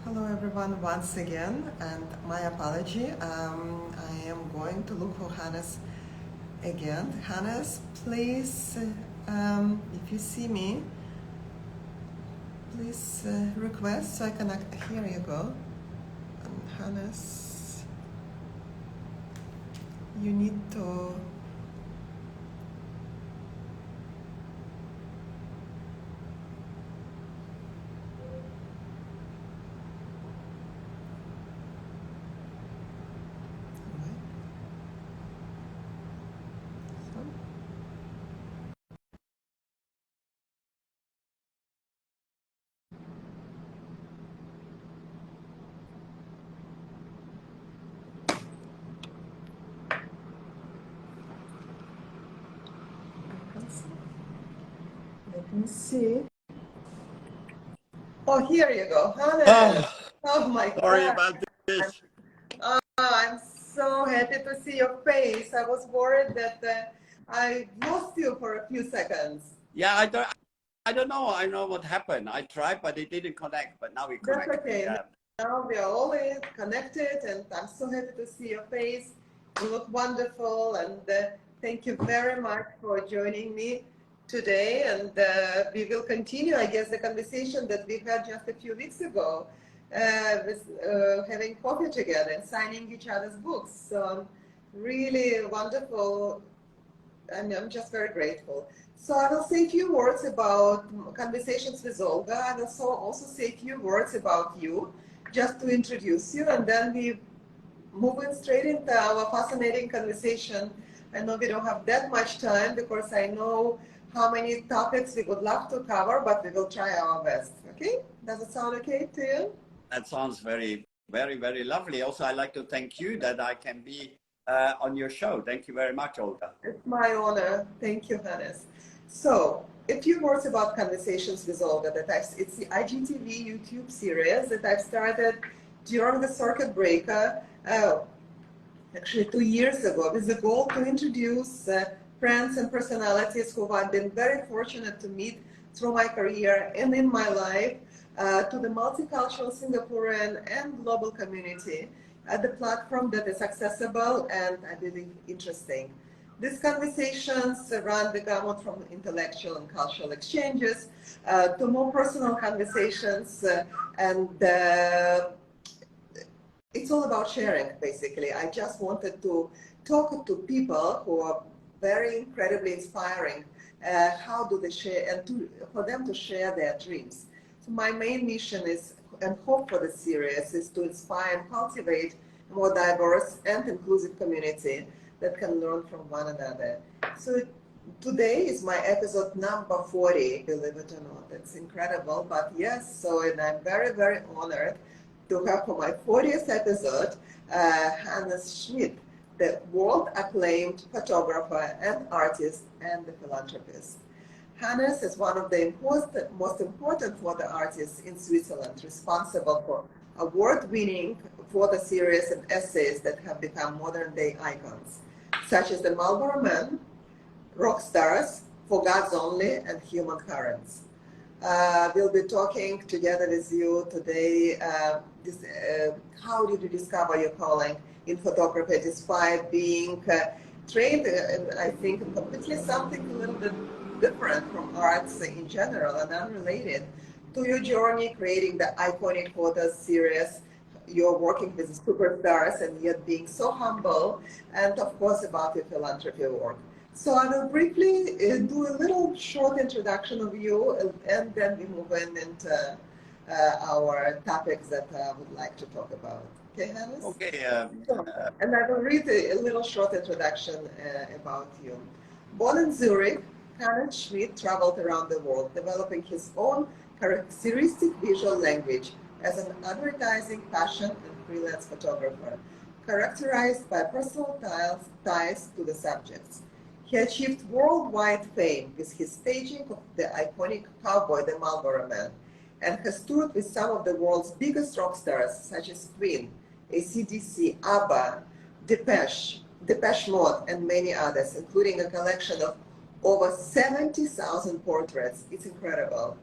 Hello everyone once again, and my apology. I am going to look for Hannes again. Hannes, please, if you see me, please request so I can. Here you go. Hannes, you need to. Let me see. Oh, here you go, Hannes. Oh my Sorry God. about this. I'm so happy to see your face. I was worried that I lost you for a few seconds. Yeah, I don't know. I know what happened. I tried, but it didn't connect. But now we That's connect. okay. Yeah. Now we are all connected, and I'm so happy to see your face. You look wonderful, and thank you very much for joining me today. And we will continue, I guess, the conversation that we had just a few weeks ago, with having coffee together and signing each other's books. So really wonderful, and I'm just very grateful. So I will say a few words about conversations with Olga. I will also say a few words about you, just to introduce you, and then we moving straight into our fascinating conversation. I know we don't have that much time because I know how many topics we would love to cover, but we will try our best. Okay? Does it sound okay to you? That sounds very lovely. Also, I'd like to thank you that I can be on your show. Thank you very much, Olga. It's my honor. Thank you, Hannes. So, a few words about Conversations with Olga. It's the IGTV YouTube series that I've started during the circuit breaker, actually 2 years ago, with the goal to introduce friends and personalities who I've been very fortunate to meet through my career and in my life to the multicultural Singaporean and global community at the platform that is accessible and I believe interesting. These conversations run the gamut from intellectual and cultural exchanges to more personal conversations and it's all about sharing, basically. I just wanted to talk to people who are very incredibly inspiring. How do they share, and for them to share their dreams. So my main mission is, and hope for the series, is to inspire and cultivate a more diverse and inclusive community that can learn from one another. So today is my episode number 40, believe it or not. It's incredible, but yes, so, and I'm very honored to have for my 40th episode, Hannes Schmid, the world-acclaimed photographer and artist and the philanthropist. Hannes is one of the most important photo artists in Switzerland, responsible for award-winning photo series and essays that have become modern-day icons, such as the Marlboro Man, Rockstars, For Gods Only, and Human Currents. We'll be talking together with you today. How did you discover your calling in photography despite being trained in, I think, completely something a little bit different from arts in general and unrelated to your journey creating the iconic photos series? You're working with superstars and yet being so humble, and of course about your philanthropy work. So I will briefly do a little short introduction of you, and then we move into our topics that I would like to talk about. Okay, Hannes? Okay. And I will read a little short introduction about you. Born in Zurich, Hannes Schmid traveled around the world, developing his own characteristic visual language as an advertising, fashion, and freelance photographer, characterized by personal ties to the subjects. He achieved worldwide fame with his staging of the iconic cowboy, the Marlboro Man, and has toured with some of the world's biggest rock stars, such as Queen, AC/DC, ABBA, Depeche Mode, and many others, including a collection of over 70,000 portraits. It's incredible.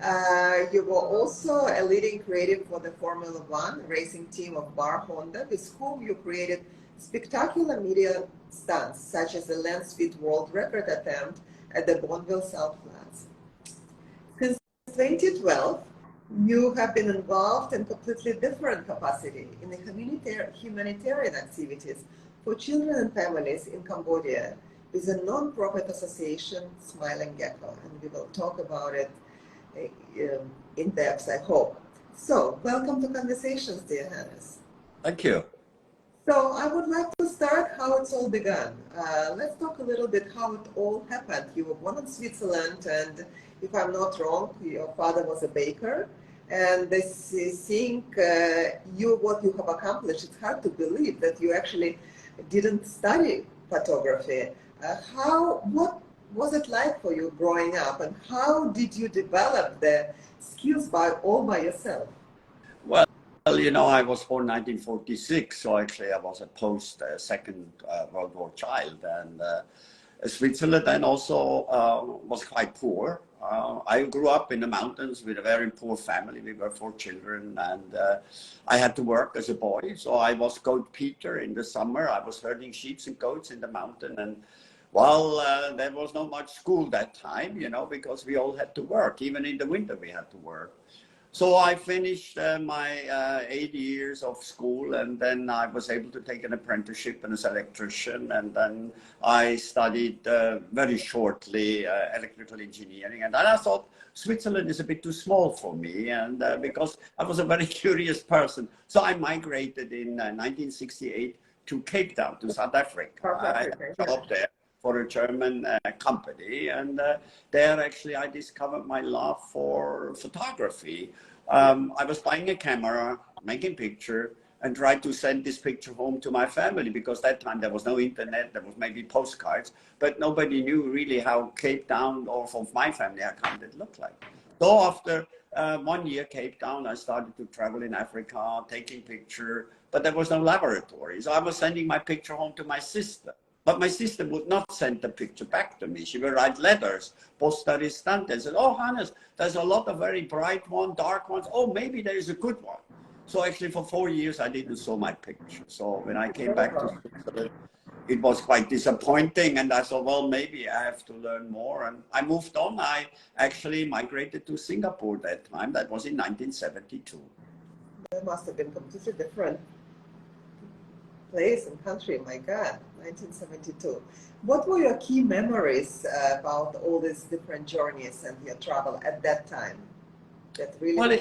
You were also a leading creative for the Formula One racing team of Bar Honda, with whom you created spectacular media stunts, such as the land speed world record attempt at the Bonneville South Flats. Since 2012, you have been involved in completely different capacity in the humanitarian activities for children and families in Cambodia with a non-profit association, Smiling Gecko, and we will talk about it in depth, I hope. So, welcome to Conversations, dear Hannes. Thank you. So, I would like to start how it's all begun. Let's talk a little bit how it all happened. You were born in Switzerland, and if I'm not wrong, your father was a baker. And seeing what you have accomplished, it's hard to believe that you actually didn't study photography. What was it like for you growing up, and how did you develop the skills all by yourself? Well, you know, I was born 1946, so actually I was a post-Second World War child, and Switzerland then also was quite poor. I grew up in the mountains with a very poor family. We were 4 children, and I had to work as a boy. So I was goat Peter in the summer. I was herding sheep and goats in the mountain, and there was not much school that time, you know, because we all had to work. Even in the winter, we had to work. So I finished my 8 years of school, and then I was able to take an apprenticeship as an electrician, and then I studied very shortly electrical engineering. And then I thought Switzerland is a bit too small for me, and because I was a very curious person. So I migrated in 1968 to Cape Town, to South Africa. I had a job there for a German company, and there actually I discovered my love for photography. I was buying a camera, making picture, and tried to send this picture home to my family, because that time there was no internet, there was maybe postcards, but nobody knew really how Cape Town, or of my family, how it looked like. So after 1 year Cape Town, I started to travel in Africa, taking picture, but there was no laboratory. So I was sending my picture home to my sister. But my sister would not send the picture back to me. She would write letters, posta restante, and said, "Oh, Hannes, there's a lot of very bright ones, dark ones. Oh, maybe there is a good one." So actually for 4 years, I didn't show my picture. So when I came back to Switzerland, it was quite disappointing. And I thought, well, maybe I have to learn more. And I moved on. I actually migrated to Singapore that time. That was in 1972. That must have been completely different place and country, my God, 1972. What were your key memories about all these different journeys and your travel at that time? That really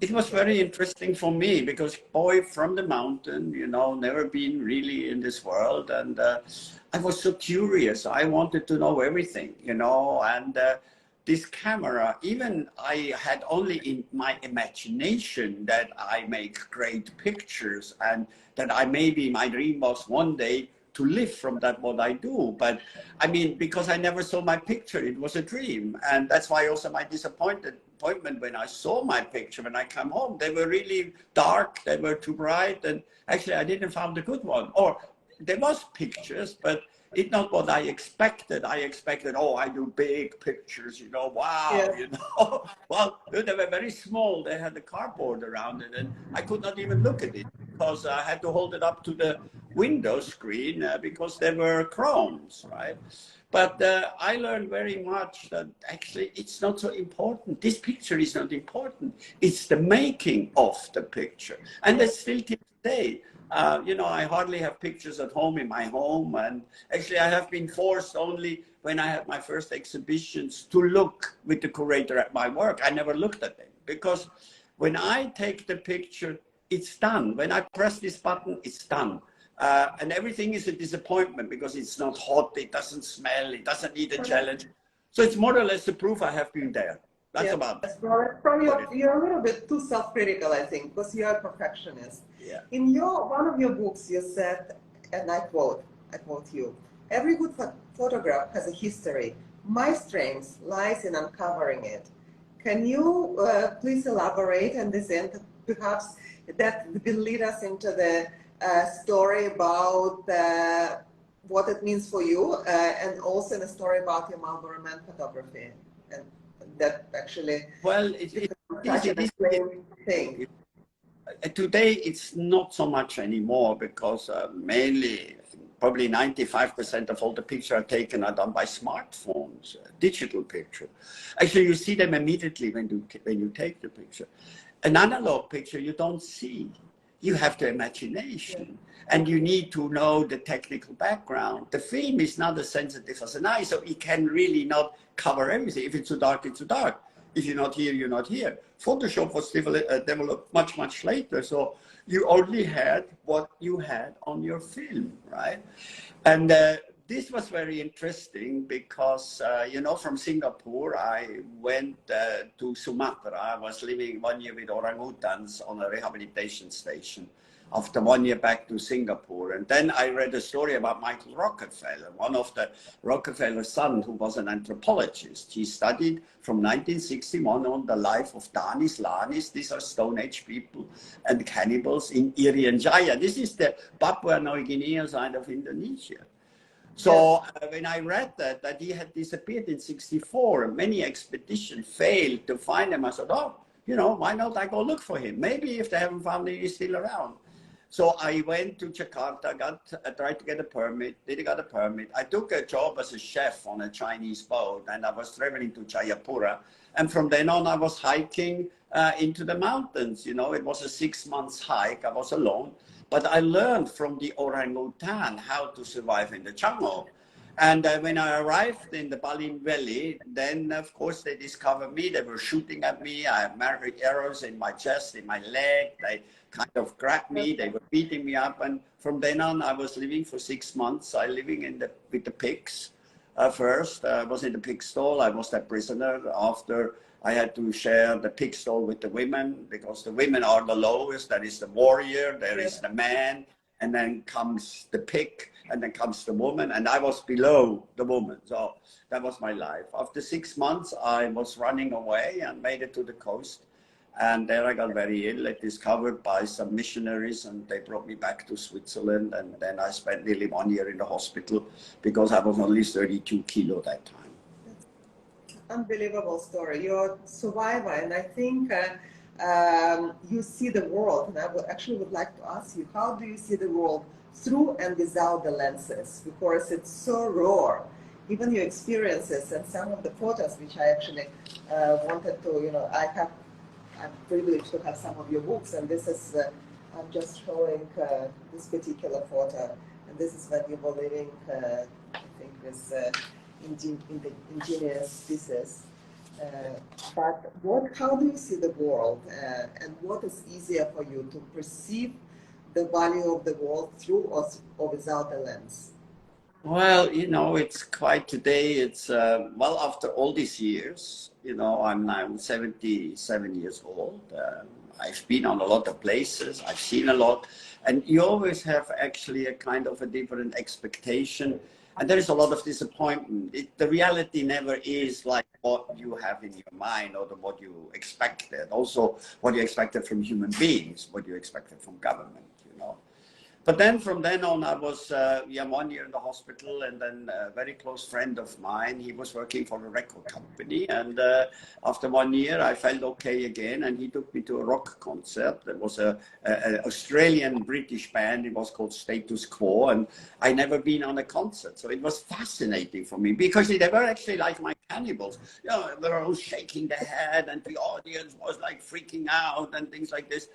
it was very interesting for me, because boy from the mountain, you know, never been really in this world, and I was so curious. I wanted to know everything, you know, and this camera, even I had only in my imagination that I make great pictures, and that my dream was one day to live from that, what I do. But I mean, because I never saw my picture, it was a dream. And that's why also my disappointment when I saw my picture, when I come home, they were really dark, they were too bright, and actually I didn't find a good one. Or there was pictures, but it's not what I expected. I expected, oh, I do big pictures, you know, wow, you know. Well, they were very small. They had a cardboard around it, and I could not even look at it, because I had to hold it up to the window screen because they were chromes, right? But I learned very much that actually it's not so important. This picture is not important. It's the making of the picture. And that's still today. You know, I hardly have pictures at home in my home. And actually, I have been forced only when I had my first exhibitions to look with the curator at my work. I never looked at them, because when I take the picture, it's done. When I press this button, it's done. And everything is a disappointment, because it's not hot, it doesn't smell, it doesn't need a challenge. So it's more or less the proof I have been there. That's about it. Probably you're a little bit too self-critical, I think, because you're a perfectionist. Yeah. In one of your books, you said, and I quote you, "Every good photograph has a history. My strength lies in uncovering it." Can you please elaborate on this, and perhaps that will lead us into the story about what it means for you, and also in a story about your Marlboro Man photography and that actually Well, such an explain thing. Today it's not so much anymore because mainly probably 95% of all the pictures are taken are done by smartphones, digital picture. Actually, you see them immediately when you take the picture. An analog picture you don't see. You have the imagination, and you need to know the technical background. The film is not as sensitive as an eye, so it can really not cover everything. If it's too dark, it's too dark. If you're not here, you're not here. Photoshop was developed much, much later. So you only had what you had on your film, right? And this was very interesting because, you know, from Singapore, I went to Sumatra. I was living 1 year with orangutans on a rehabilitation station. After 1 year back to Singapore. And then I read a story about Michael Rockefeller, one of the Rockefeller's son who was an anthropologist. He studied from 1961 on the life of Danis, Lanis, these are Stone Age people, and cannibals in Irian Jaya. This is the Papua New Guinea side of Indonesia. So when I read that he had disappeared in 64, many expeditions failed to find him. I said, oh, you know, why not I go look for him? Maybe if they haven't found him, he's still around. So I went to Jakarta, tried to get a permit, didn't get a permit. I took a job as a chef on a Chinese boat, and I was traveling to Jayapura. And from then on, I was hiking into the mountains. You know, it was a 6 months hike. I was alone. But I learned from the orangutan how to survive in the jungle. And when I arrived in the Balin Valley, then of course they discovered me. They were shooting at me. I had married arrows in my chest, in my leg. They kind of grabbed me. They were beating me up. And from then on, I was living for 6 months. I living with the pigs first. I was in the pig stall. I was a prisoner. After I had to share the pig stall with the women because the women are the lowest. There is the warrior, there is the man, and then comes the pig, and then comes the woman, and I was below the woman. So that was my life. After 6 months, I was running away and made it to the coast. And there I got very ill, discovered by some missionaries, and they brought me back to Switzerland. And then I spent nearly 1 year in the hospital because I was only 32 kilo that time. Unbelievable story. You're a survivor, and I think you see the world. And I would like to ask you, how do you see the world through and without the lenses? Because it's so raw. Even your experiences and some of the photos, which I actually wanted to, you know, I'm privileged to have some of your books, and this is, I'm just showing this particular photo, and this is when you were living, I think, with indigenous species. But how do you see the world, and what is easier for you to perceive the value of the world through or without a lens? Well, you know, it's quite today, it's, well, after all these years, you know, I'm now 77 years old. I've been on a lot of places, I've seen a lot, and you always have actually a kind of a different expectation. And there is a lot of disappointment. The reality never is like what you have in your mind or what you expected. Also, what you expected from human beings, what you expected from government, you know. But then from then on, I was 1 year in the hospital, and then a very close friend of mine, he was working for a record company. And after 1 year, I felt okay again, and he took me to a rock concert. There was an Australian British band. It was called Status Quo, and I never been on a concert. So it was fascinating for me because they were actually like my cannibals. You know, they were all shaking their head, and the audience was like freaking out and things like this.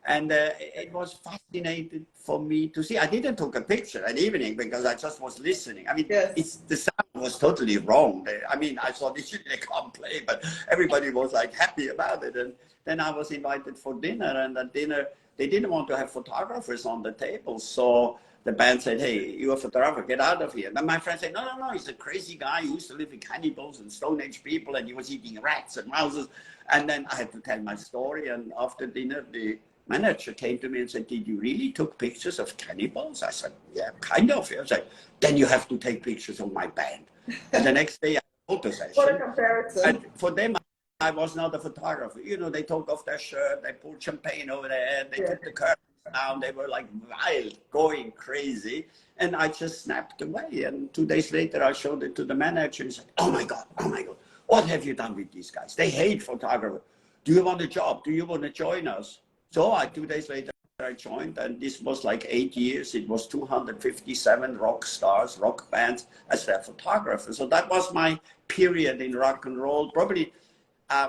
And it was fascinating for me to see. I didn't take a picture that evening because I just was listening. I mean, the sound was totally wrong. I mean, I thought they can't play, but everybody was like happy about it. And then I was invited for dinner, and at dinner, they didn't want to have photographers on the table. So the band said, hey, you're a photographer, get out of here. And then my friend said, no, he's a crazy guy. He used to live with cannibals and Stone Age people, and he was eating rats and mouses. And then I had to tell my story. And after dinner, the manager came to me and said, did you really took pictures of cannibals? I said, yeah, kind of. I was like, then you have to take pictures of my band. And the next day, I had a photo session. What a comparison. And for them, I was not a photographer. You know, they took off their shirt, they poured champagne over their head, they took the curtains down, they were like wild, going crazy. And I just snapped away. And 2 days later, I showed it to the manager and said, oh my God, what have you done with these guys? They hate photography. Do you want a job? Do you want to join us? So 2 days later, I joined, and this was like 8 years. It was 257 rock stars, rock bands as their photographer. So that was my period in rock and roll. Probably,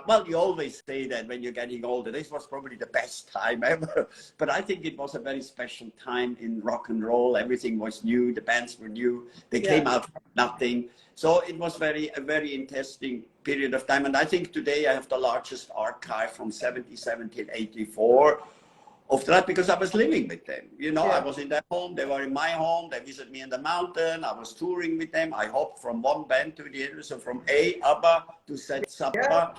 well, you always say that when you're getting older. This was probably the best time ever. But I think it was a very special time in rock and roll. Everything was new. The bands were new. They came out from nothing. So it was a very interesting period of time. And I think today I have the largest archive from 77 till 84 of that, because I was living with them. You know, I was in their home, they were in my home, they visited me in the mountain, I was touring with them, I hopped from one band to the other, so from ABBA to Set Zappa,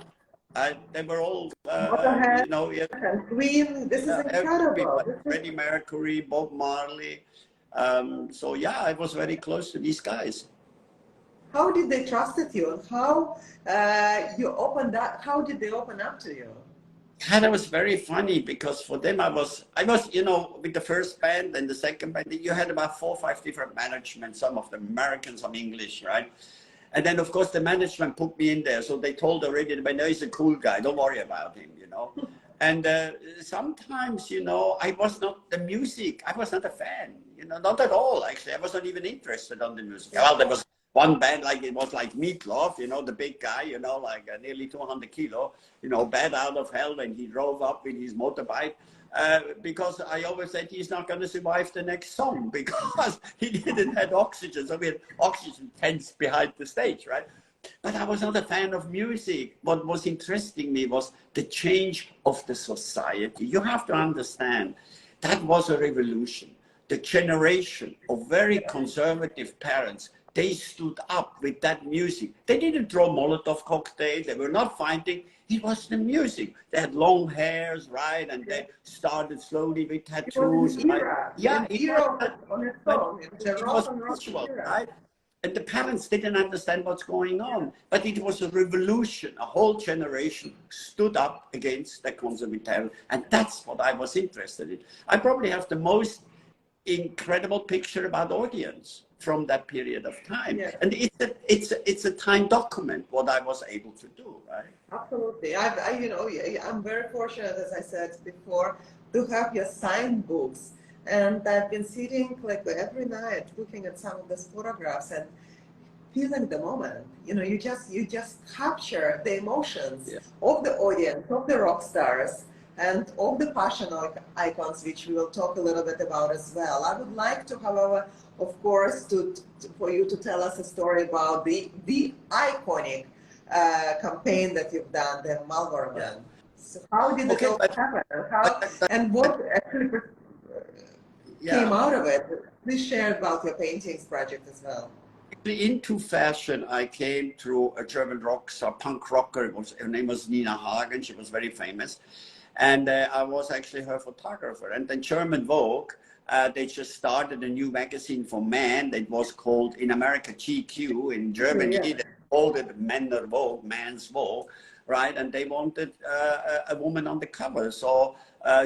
and they were all, you know, Queen, this is incredible. Freddie Mercury, Bob Marley. So yeah, I was very close to these guys. How did they trusted you? How you opened up? How did they open up to you? And it was very funny, because for them I was, you know, with the first band and the second band, you had about 4 or 5 different management, some of them American, some English, right? And then of course the management put me in there, so they told already, but no, he's a cool guy, don't worry about him, you know. And sometimes, you know, I was not the music, I was not a fan, you know, not at all actually. I was not even interested on the music. Well, there was one band, like it was like Meatloaf, you know, the big guy, you know, like nearly 200 kilo, you know, bad out of hell, and he drove up with his motorbike, because I always said he's not going to survive the next song, because he didn't have oxygen. So we had oxygen tanks behind the stage, right? But I was not a fan of music. What was interesting me was the change of the society. You have to understand, that was a revolution. The generation of very conservative parents, they stood up with that music. They didn't throw Molotov cocktails. They were not fighting. It was the music. They had long hairs, right? And they started slowly with tattoos. It was era. Yeah, it was visual, right? And the parents didn't understand what's going on. But it was a revolution. A whole generation stood up against the conservative. And that's what I was interested in. I probably have the most incredible picture about audience from that period of time, and it's a time document what I was able to do, right? Absolutely. You know, I'm very fortunate, as I said before, to have your signed books, and I've been sitting like every night looking at some of these photographs and feeling the moment. You know, you just capture the emotions of the audience, of the rock stars, and of the fashion icons, which we will talk a little bit about as well. I would like to, however, of course, for you to tell us a story about the iconic campaign that you've done, the Marlboro Man. So how did it all happen? And what actually came out of it? Please share about your paintings project as well. Into fashion, I came through a German rock star, punk rocker. Her name was Nina Hagen. She was very famous. And I was actually her photographer. And then German Vogue, they just started a new magazine for men. It was called, in America, GQ. In Germany, they called it Männer Vogue, Man's Vogue, right? And they wanted a woman on the cover. So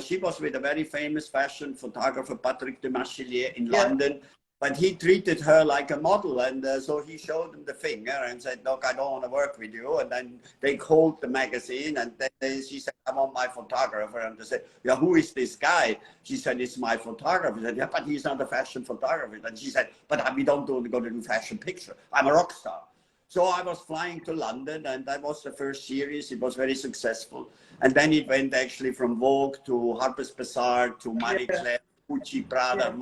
she was with a very famous fashion photographer, Patrick de Marchelier, in London. But he treated her like a model, and so he showed him the finger and said, look, I don't want to work with you. And then they called the magazine, and then she said, I want my photographer. And they said, yeah, who is this guy? She said, it's my photographer. He said, yeah, but he's not a fashion photographer. And she said, but we don't go to do fashion picture. I'm a rock star. So I was flying to London, and that was the first series. It was very successful. And then it went actually from Vogue to Harper's Bazaar to Marie Claire, Gucci, Prada,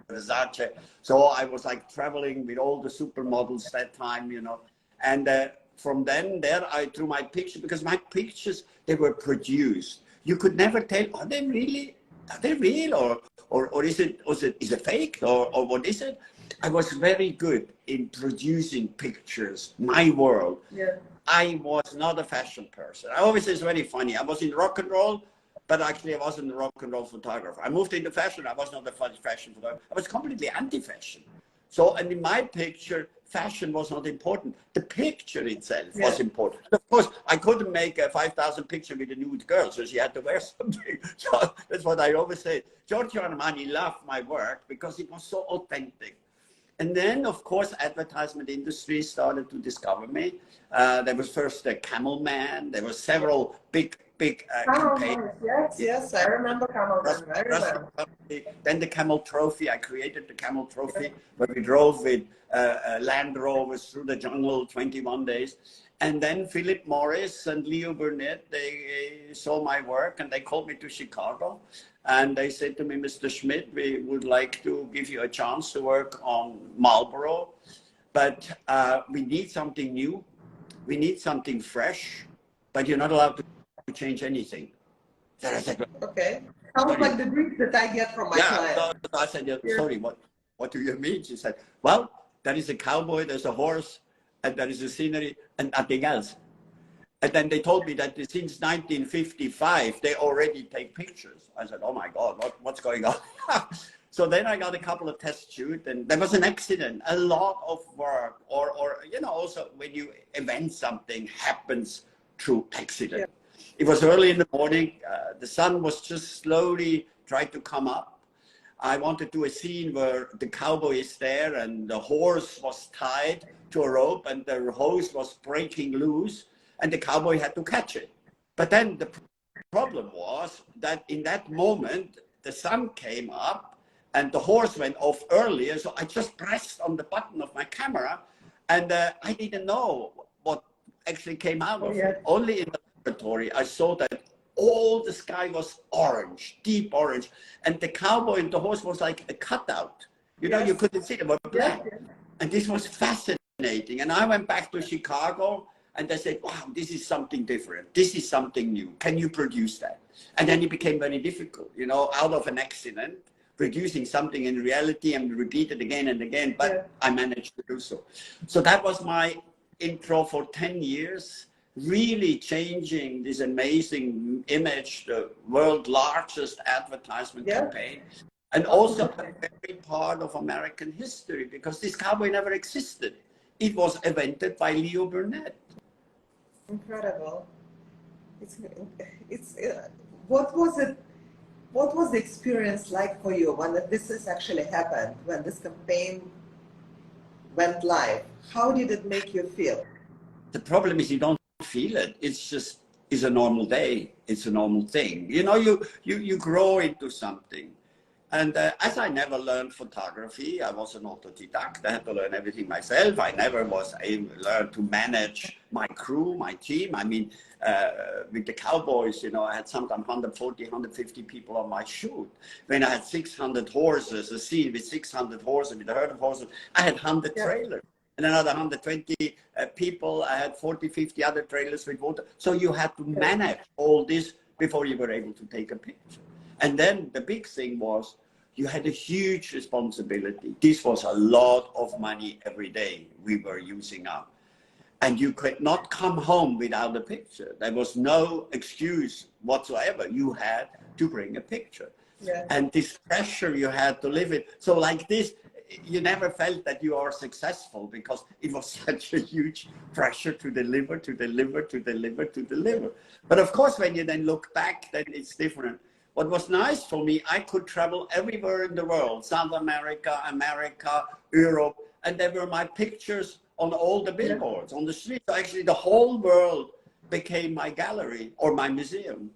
Versace. So I was like traveling with all the supermodels that time, you know. And from then I threw my picture, because my pictures, they were produced. You could never tell, are they real, or is it fake, or what is it? I was very good in producing pictures, my world. I was not a fashion person. I always say it's very funny. I was in rock and roll, but actually I wasn't a rock and roll photographer. I moved into fashion. I was not a fashion photographer. I was completely anti-fashion. So, and in my picture, fashion was not important. The picture itself was important. Of course, I couldn't make a 5,000 picture with a nude girl, so she had to wear something. So that's what I always say. Giorgio Armani loved my work because it was so authentic. And then, of course, advertisement industry started to discover me. There was first the Camel Man. There were several big campaigns. Yes, I remember Camel Man very well. Then the Camel Trophy. I created the Camel Trophy, where we drove with Land Rovers through the jungle 21 days. And then Philip Morris and Leo Burnett, they saw my work and they called me to Chicago. And they said to me, Mr. Schmid, we would like to give you a chance to work on Marlboro, but we need something new. We need something fresh, but you're not allowed to change anything. So I said, okay. Sounds like the brief that I get from my client. So I said, sorry, what do you mean? She said, well, there is a cowboy, there's a horse, and there is a scenery, and nothing else. And then they told me that since 1955, they already take pictures. I said, oh my God, what's going on? So then I got a couple of test shoots, and there was an accident, a lot of work, or you know, also when you invent something happens through accident. Yeah. It was early in the morning. The sun was just slowly trying to come up. I wanted to do a scene where the cowboy is there and the horse was tied to a rope and the hose was breaking loose. And the cowboy had to catch it. But then the problem was that in that moment, the sun came up and the horse went off earlier. So I just pressed on the button of my camera and I didn't know what actually came out of it. Only in the laboratory, I saw that all the sky was orange, deep orange. And the cowboy and the horse was like a cutout. You know, you couldn't see them, they were black. And this was fascinating. And I went back to Chicago. And they said, wow, this is something different. This is something new. Can you produce that? And then it became very difficult, you know, out of an accident, producing something in reality and repeat it again and again. But I managed to do so. So that was my intro for 10 years, really changing this amazing image, the world's largest advertisement campaign. And also a very part of American history, because this cowboy never existed. It was invented by Leo Burnett. Incredible. What was the experience like for you when this has actually happened, when this campaign went live? How did it make you feel? The problem is you don't feel it. It's a normal day. It's a normal thing. You know, you grow into something. And as I never learned photography, I was an autodidact. I had to learn everything myself. I never was able to learn to manage my crew, my team. I mean, with the cowboys, you know, I had sometimes 140, 150 people on my shoot. When I had 600 horses, a scene with 600 horses, with a herd of horses, I had 100 trailers. And another 120 people. I had 40, 50 other trailers with water. So you had to manage all this before you were able to take a picture. And then the big thing was you had a huge responsibility. This was a lot of money every day we were using up. And you could not come home without a picture. There was no excuse whatsoever. You had to bring a picture. And this pressure you had to live it. So like this, you never felt that you are successful because it was such a huge pressure to deliver, to deliver, to deliver, to deliver. But of course, when you then look back, then it's different. What was nice for me, I could travel everywhere in the world, South America, Europe, and there were my pictures on all the billboards, on the streets. So actually, the whole world became my gallery or my museum.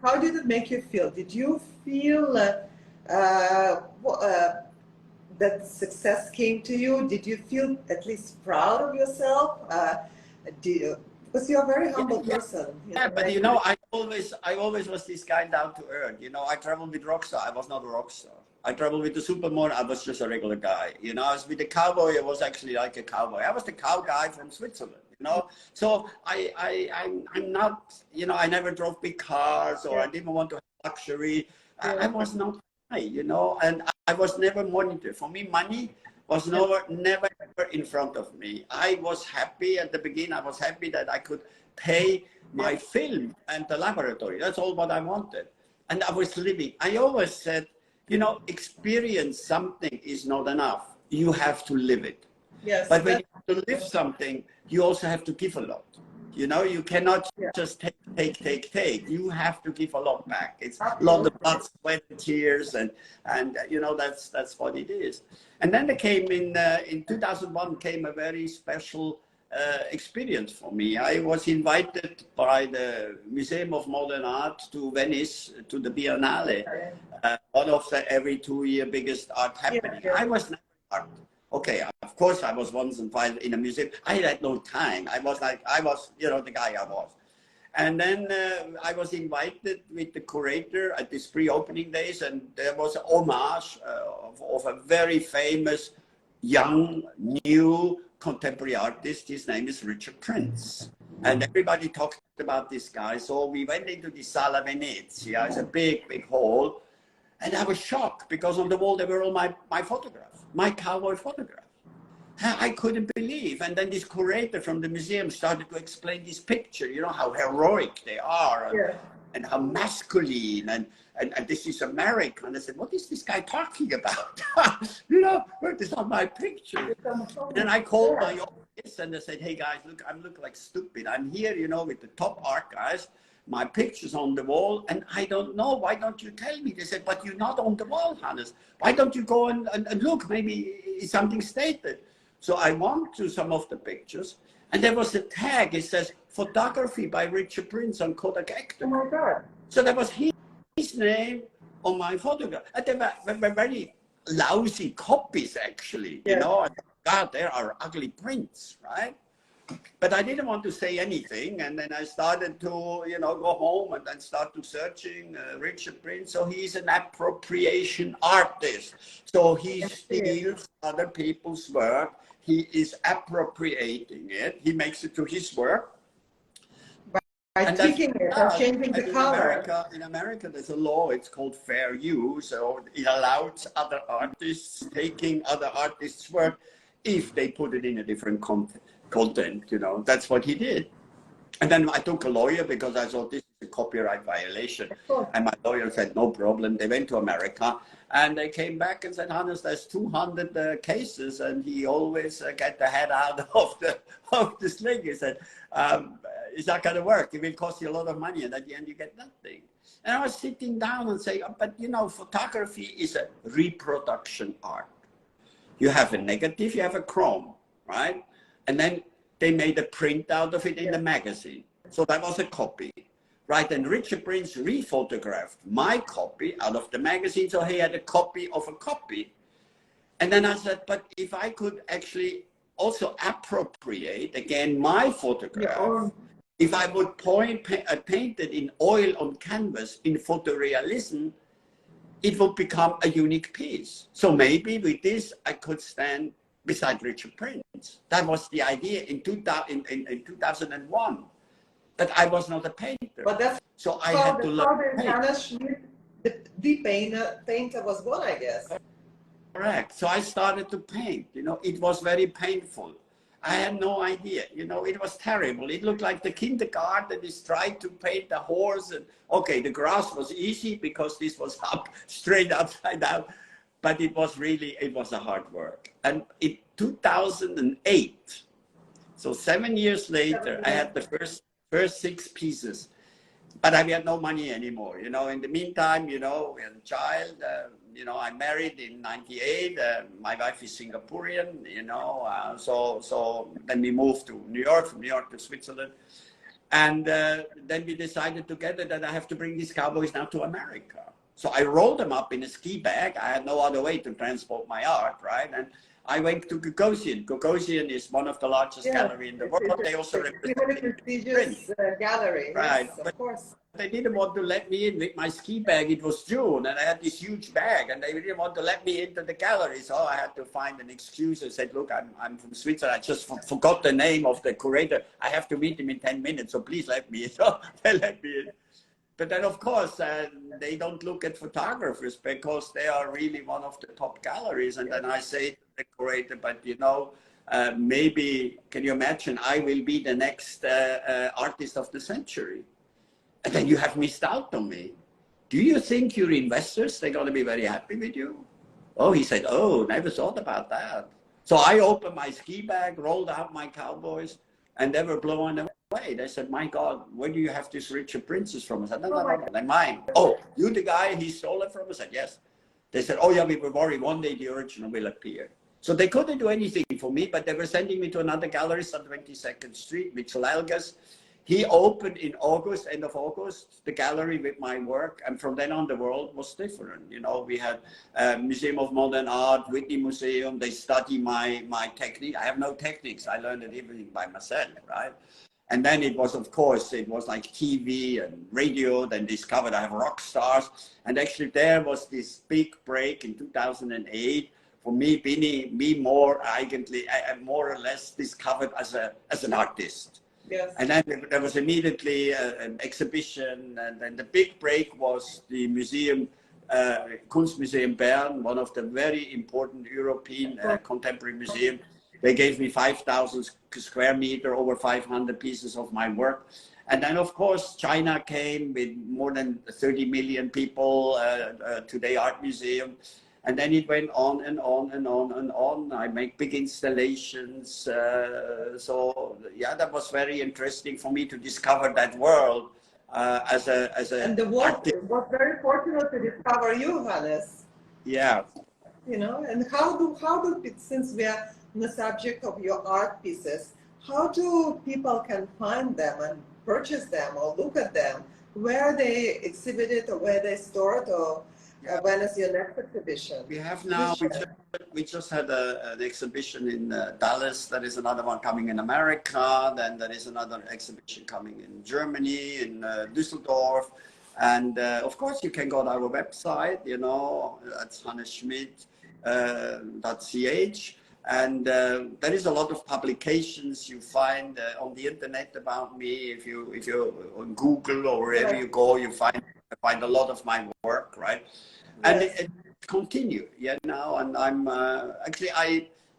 How did it make you feel? Did you feel that success came to you? Did you feel at least proud of yourself? Because you're a very humble person. But you know, I always was this guy down to earth. You know, I traveled with rockstar. I was not a rockstar. I traveled with the supermodel. I was just a regular guy. You know, I was with the cowboy. I was actually like a cowboy. I was the cow guy from Switzerland. You know, so I'm not. You know, I never drove big cars, or I didn't want to have luxury. I was not high. You know, and I was never monitored. For me, money was never ever in front of me. I was happy at the beginning. I was happy that I could pay my film and the laboratory. That's all what I wanted. And I was living. I always said, you know, experience something is not enough. You have to live it. But when you have to live something, you also have to give a lot. You know, you cannot Yeah. just take. You have to give a lot back. It's a lot Absolutely. of blood, sweat, and tears, and you know, that's what it is. And then there came in 2001 came a very special experience for me. I was invited by the Museum of Modern Art to Venice to the Biennale, one of the every 2 year biggest art happening. Yeah. I was never art. Okay, of course I was once in a museum. I had no time. I was, you know, the guy I was. And then I was invited with the curator at these pre-opening days, and there was an homage of a very famous, young, new contemporary artist. His name is Richard Prince. And everybody talked about this guy. So we went into the Sala Venezia. It's a big, big hall. And I was shocked because on the wall there were all my photographs, my cowboy photographs. I couldn't believe. And then this curator from the museum started to explain this picture, you know, how heroic they are and how masculine and this is American. I said, what is this guy talking about? You know, this is not my picture. And I called my office and I said, hey guys, look, I'm looking like stupid. I'm here, you know, with the top art guys. My picture's on the wall, and I don't know. Why don't you tell me? They said, but you're not on the wall, Hannes. Why don't you go and look? Maybe something stated. So I went to some of the pictures, and there was a tag. It says, photography by Richard Prince on Kodak Actor. Oh my God. So there was his name on my photograph. And they were very lousy copies, actually. You know, and God, there are ugly prints, right? But I didn't want to say anything, and then I started to, you know, go home and then start to searching Richard Prince. So he's an appropriation artist. So he steals other people's work. He is appropriating it. He makes it to his work. By tweaking it or changing the color. In America, there's a law. It's called fair use. So it allows other artists taking other artists' work if they put it in a different content, you know. That's what he did. And then I took a lawyer because I thought this is a copyright violation. And my lawyer said, no problem. They went to America and they came back and said, Hannes, there's 200 cases and he always get the head out of the sling. He said, it's not going to work. It will cost you a lot of money and at the end you get nothing. And I was sitting down and saying, but you know, photography is a reproduction art. You have a negative, you have a chrome, right? And then they made a print out of it in the magazine. So that was a copy, right? And Richard Prince rephotographed my copy out of the magazine. So he had a copy of a copy. And then I said, but if I could actually also appropriate, again, my photograph, if I would paint it in oil on canvas in photorealism, it would become a unique piece. So maybe with this, I could stand beside Richard Prince. That was the idea in 2001. But I was not a painter. But that's so I had to learn. Hannes Schmid, the painter was born, I guess. Correct. So I started to paint. You know, it was very painful. I had no idea. You know, it was terrible. It looked like the kindergarten is trying to paint a horse. And okay, the grass was easy because this was up, straight upside down. But it was a hard work. And in 2008, so 7 years later, I had the first 6 pieces. But I had no money anymore. You know, in the meantime, you know, we had a child. You know, I married in '98. My wife is Singaporean. You know, so then we moved to New York, from New York to Switzerland, and then we decided together that I have to bring these cowboys now to America. So I rolled them up in a ski bag. I had no other way to transport my art, right? And I went to Gagosian. Gagosian is one of the largest galleries in the world. They also represent a prestigious gallery, right? Yes, of course. They didn't want to let me in with my ski bag. It was June, and I had this huge bag, and they didn't want to let me into the gallery. So I had to find an excuse. I said, "Look, I'm from Switzerland. I just forgot the name of the curator. I have to meet him in 10 minutes, so please let me in." So they let me in. But then, of course, they don't look at photographers because they are really one of the top galleries. And then I say to the curator, but you know, maybe, can you imagine, I will be the next artist of the century. And then you have missed out on me. Do you think your investors, they're going to be very happy with you? Oh, he said, oh, never thought about that. So I opened my ski bag, rolled out my cowboys, and they were blown away. away. They said, my God, where do you have this Richard Princess from? I said, no, Oh no, my no, they're mine. Oh, you the guy he stole it from? I said, yes. They said, oh yeah, we were worried one day the original will appear. So they couldn't do anything for me, but they were sending me to another gallerist on 22nd Street, Mitchell Elgas. He opened in August, end of August, the gallery with my work. And from then on, the world was different. You know, we had Museum of Modern Art, Whitney Museum. They study my technique. I have no techniques. I learned everything by myself, right? And then it was, of course, it was like TV and radio, then discovered I have rock stars. And actually there was this big break in 2008 for me, being more more or less discovered as an artist. Yes. And then there was immediately an exhibition, and then the big break was the museum, Kunstmuseum Bern, one of the very important European contemporary museums. They gave me 5,000 square meter, over 500 pieces of my work. And then, of course, China came with more than 30 million people to the art museum. And then it went on and on and on and on. I make big installations. So, yeah, that was very interesting for me to discover that world as a And the world was very fortunate to discover you, Hannes. Yeah. You know, and how do since we are on the subject of your art pieces, how do people can find them and purchase them or look at them? Where are they exhibited or where they stored, or when is your next exhibition? We have now, we just had an exhibition in Dallas. There is another one coming in America. Then there is another exhibition coming in Germany, in Düsseldorf. And of course, you can go to our website, you know, that's hannesschmid.ch. And there is a lot of publications you find on the internet about me. If you on Google or wherever you go, you find a lot of my work, right? And it continued, yeah, now. And I'm actually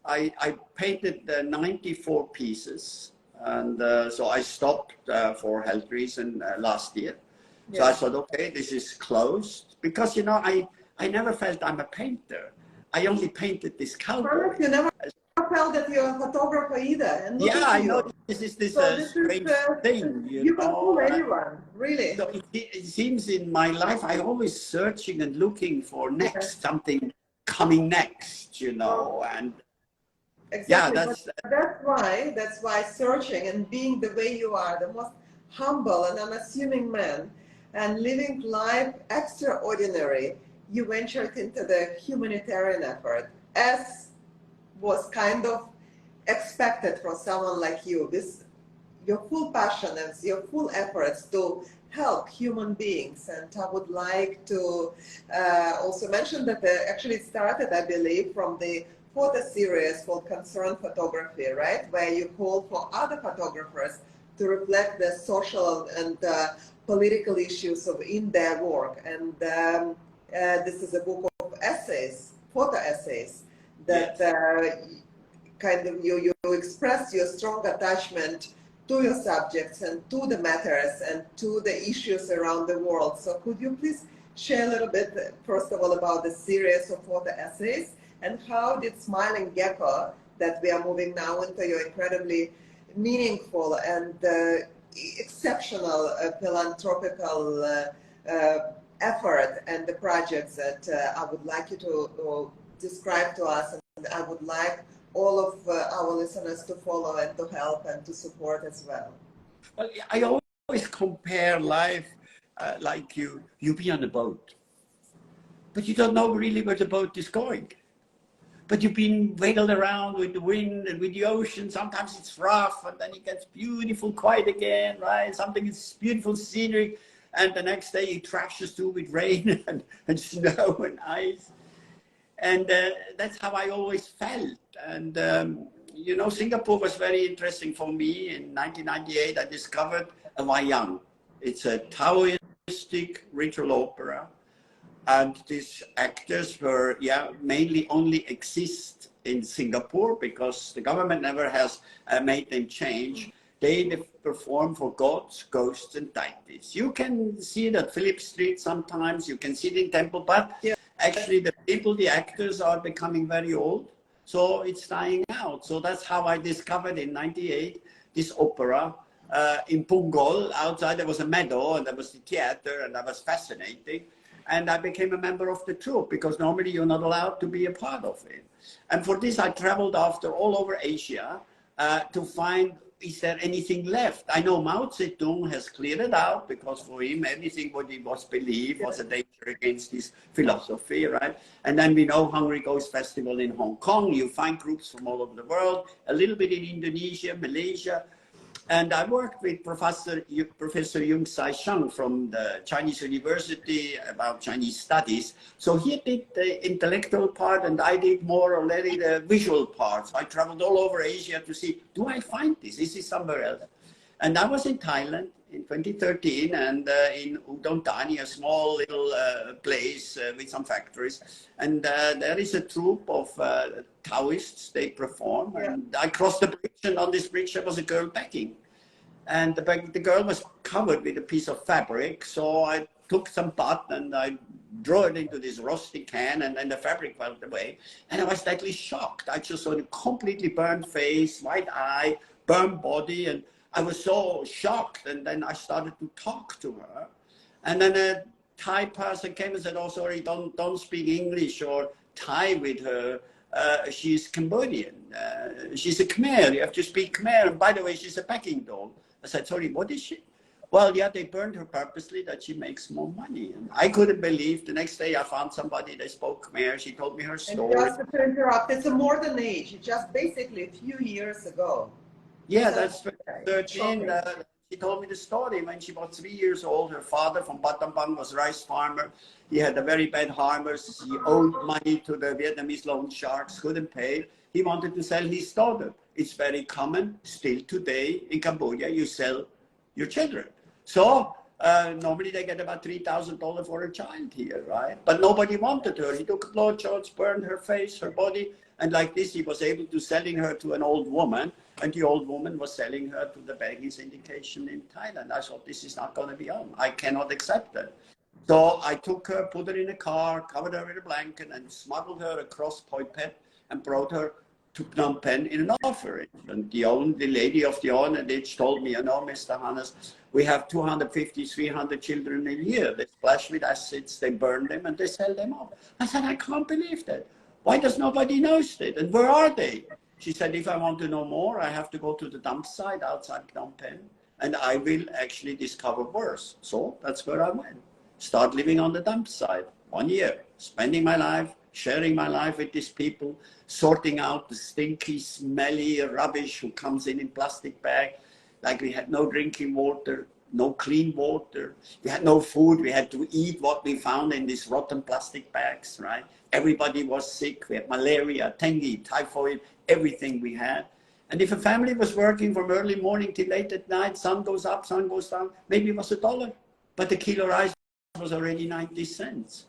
I painted 94 pieces, and so I stopped for health reasons last year. So I thought, okay, this is closed, because you know I never felt I'm a painter. I only painted this cowboy. You never felt that you're a photographer either. And yeah, I know this is strange thing. You can fool anyone, really. So it seems in my life I'm always searching and looking for something coming next, you know, and exactly. Yeah, that's why searching and being the way you are, the most humble and unassuming man, and living life extraordinary, you ventured into the humanitarian effort, as was kind of expected from someone like you. Your full passion and your full efforts to help human beings. And I would like to also mention that actually it started, I believe, from the photo series called Concerned Photography, right? Where you call for other photographers to reflect the social and political issues in their work. And this is a book of essays, photo essays, that kind of you express your strong attachment to your subjects and to the matters and to the issues around the world. So could you please share a little bit, first of all, about the series of photo essays, and how did Smiling Gecko, that we are moving now into your incredibly meaningful and exceptional philanthropical effort and the projects that I would like you to describe to us, and I would like all of our listeners to follow and to help and to support as well. Well, I always compare life like you be on a boat, but you don't know really where the boat is going. But you've been wiggled around with the wind and with the ocean. Sometimes it's rough, and then it gets beautiful, quiet again, right? Something is beautiful scenery, and the next day it trashes through with rain and snow and ice. And that's how I always felt. And, you know, Singapore was very interesting for me. In 1998, I discovered a wayang. It's a Taoistic ritual opera. And these actors were, mainly only exist in Singapore because the government never has made them change. They perform for gods, ghosts, and deities. You can see it at Phillip Street sometimes. You can see it in Temple, but actually the actors are becoming very old. So it's dying out. So that's how I discovered in '98 this opera in Punggol. Outside there was a meadow and there was the theater, and that was fascinating. And I became a member of the troupe because normally you're not allowed to be a part of it. And for this, I traveled after all over Asia to find, is there anything left? I know Mao Zedong has cleared it out because for him, anything what he was believed was a danger against his philosophy, right? And then we know Hungry Ghost Festival in Hong Kong. You find groups from all over the world, a little bit in Indonesia, Malaysia. And I worked with Professor Yung Sai Shang from the Chinese University about Chinese studies. So he did the intellectual part and I did more or less the visual part. So I traveled all over Asia to see, do I find this? Is this somewhere else? And I was in Thailand in 2013 and in Udon Thani, a small little place with some factories. And there is a troupe of Taoists, they perform. Yeah. And I crossed the bridge, and on this bridge there was a girl begging. And the girl was covered with a piece of fabric. So I took some butt and I drew it into this rusty can, and then the fabric went away. And I was slightly shocked. I just saw a completely burned face, white eye, burned body, and I was so shocked. And then I started to talk to her. And then a Thai person came and said, oh, sorry, don't speak English or Thai with her. She's Cambodian. She's a Khmer. You have to speak Khmer. And by the way, she's a packing doll. I said, sorry, what is she? Well, yeah, they burned her purposely that she makes more money. And I couldn't believe. The next day I found somebody that spoke Khmer. She told me her story. And just to interrupt, it's a modern age. Just basically a few years ago. Yeah, that's 13. She told me the story when she was 3 years old. Her father from Battambang was a rice farmer. He had a very bad harvest. He owed money to the Vietnamese loan sharks, couldn't pay. He wanted to sell his daughter. It's very common still today in Cambodia. You sell your children. So normally they get about $3,000 for a child here, right? But nobody wanted her. He took blowjobs, burned her face, her body. And like this, he was able to selling her to an old woman. And the old woman was selling her to the begging syndication in Thailand. I thought, this is not going to be on. I cannot accept it. So I took her, put her in a car, covered her with a blanket, and smuggled her across Phnom Penh and brought her to Phnom Penh in an orphanage. And the lady of the orphanage told me, you know, Mr. Hannes, we have 250, 300 children a year. They splash with acids, they burn them, and they sell them off. I said, I can't believe that. Why does nobody know that? And where are they? She said, if I want to know more, I have to go to the dump site outside Phnom Penh, and I will actually discover worse. So that's where I went. Start living on the dump site. 1 year, spending my life, sharing my life with these people, sorting out the stinky, smelly rubbish who comes in plastic bag. Like we had no drinking water, no clean water. We had no food. We had to eat what we found in these rotten plastic bags, right? Everybody was sick. We had malaria, dengue, typhoid, everything we had. And if a family was working from early morning till late at night, sun goes up, sun goes down, maybe it was $1. But the kilo rice was already 90 cents.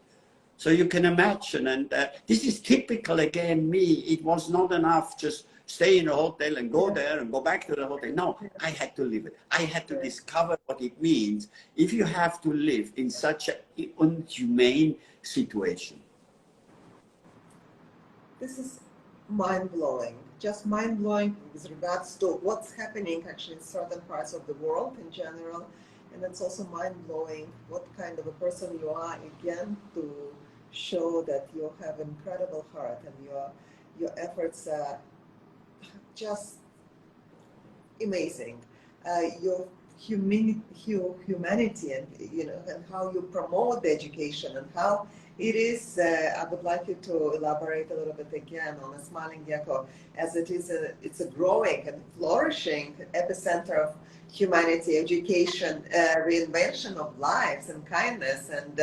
So you can imagine, and this is typical again, me. It was not enough just stay in a hotel and go there and go back to the hotel. No, I had to live it. I had to discover what it means if you have to live in such an inhumane situation. This is mind-blowing, just mind-blowing with regards to what's happening actually in certain parts of the world in general. And it's also mind-blowing what kind of a person you are, again, to show that you have incredible heart and your efforts are just amazing. Your humanity and, you know, and how you promote the education and how it is, I would like you to elaborate a little bit again on the Smiling Gecko, as it's a growing and flourishing epicenter of humanity, education, reinvention of lives and kindness. And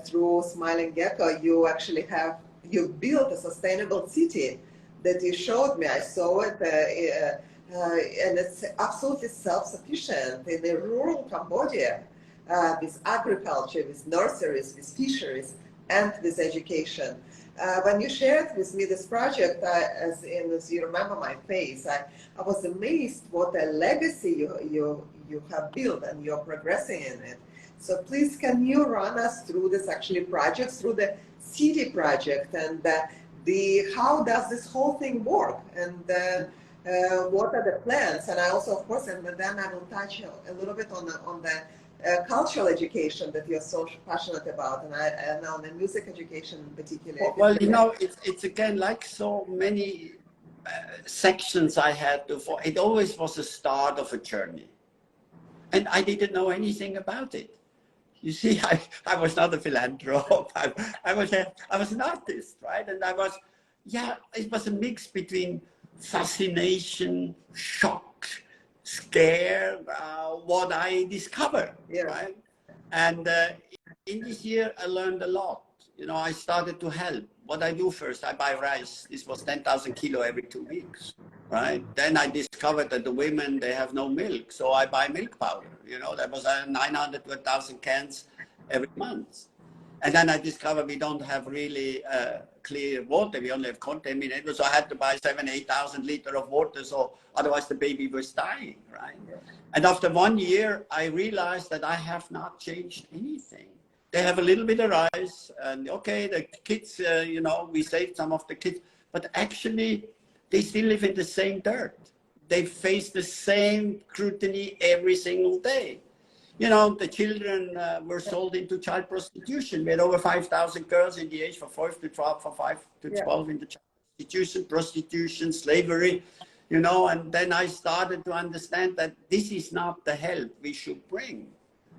through Smiling Gecko, you actually you built a sustainable city that you showed me. I saw it, and it's absolutely self-sufficient in the rural Cambodia, with agriculture, with nurseries, with fisheries, and with education. When you shared with me this project, as you remember my face, I was amazed what a legacy you have built, and you're progressing in it. So please, can you run us through this project, through the city project, and how does this whole thing work? And what are the plans? And I also, of course, and then I will touch a little bit on the cultural education that you're so passionate about, and on the music education in particular. Well, you know, it's again like so many sections I had before. It always was the start of a journey, and I didn't know anything about it. You see, I was not a philanthrope. I was an artist, right? And it was a mix between fascination, shock, scare, what I discovered, Yeah. right? And in this year, I learned a lot. You know, I started to help. What I do first, I buy rice. This was 10,000 kilo every 2 weeks, right? Then I discovered that the women, they have no milk. So I buy milk powder. You know, that was 900 to 1,000 cans every month. And then I discovered we don't have really clear water. We only have contaminated. So I had to buy 8,000 liters of water. So otherwise the baby was dying, right? Yeah. And after 1 year, I realized that I have not changed anything. They have a little bit of rice, and okay, the kids, you know, we saved some of the kids, but actually they still live in the same dirt. They face the same scrutiny every single day. You know, the children were sold into child prostitution. We had over 5,000 girls in the age from 5 to 12 in the child prostitution, slavery, you know, and then I started to understand that this is not the help we should bring.